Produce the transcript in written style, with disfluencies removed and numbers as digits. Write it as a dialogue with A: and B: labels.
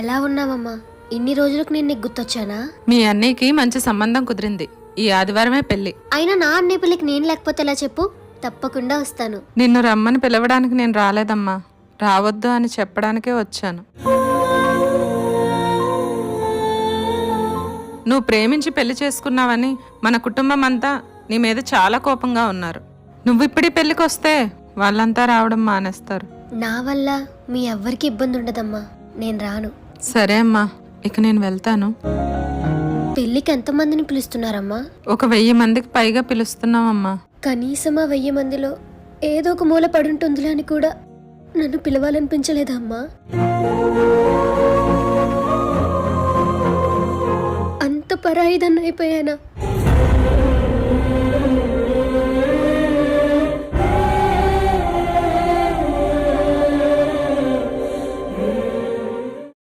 A: ఎలా ఉన్నావమ్మా? ఇన్ని రోజులకు నేను నీకు గుర్తొచ్చానా?
B: మీ అన్నయ్యకి మంచి సంబంధం కుదిరింది. ఈ ఆదివారమే పెళ్లి.
A: అయినా నా అన్నయ్య పెళ్ళికి నేను లేకపోతే ఎలా చెప్పు? తప్పకుండా వస్తాను.
B: నిన్ను రమ్మని పిలవడానికి నేను రాలేదమ్మా, రావద్దు అని చెప్పడానికే వచ్చాను. నువ్వు ప్రేమించి పెళ్లి చేసుకున్నావని మన కుటుంబం అంతా నీ మీద చాలా కోపంగా ఉన్నారు. నువ్వు ఇప్పుడీ పెళ్లికి వస్తే వాళ్ళంతా రావడం మానేస్తారు.
A: నా వల్ల మీ ఎవ్వరికి ఇబ్బంది ఉండదమ్మా, నేను రాను.
B: సరే అమ్మా, ఇక నేను వెళ్తాను.
A: పెళ్ళికి ఎంతమందిని పిలుస్తున్నారమ్మా?
B: ఒక 1000 మందికి పైగా పిలుస్తున్నామమ్మా.
A: కనీసం ఆ 1000 మందిలో ఏదో ఒక మూల పడుంటుందిలే అని కూడా నన్ను పిలవాలనిపించలేదమ్మా. అంత పరాయిదాన్ని అయిపోయానా?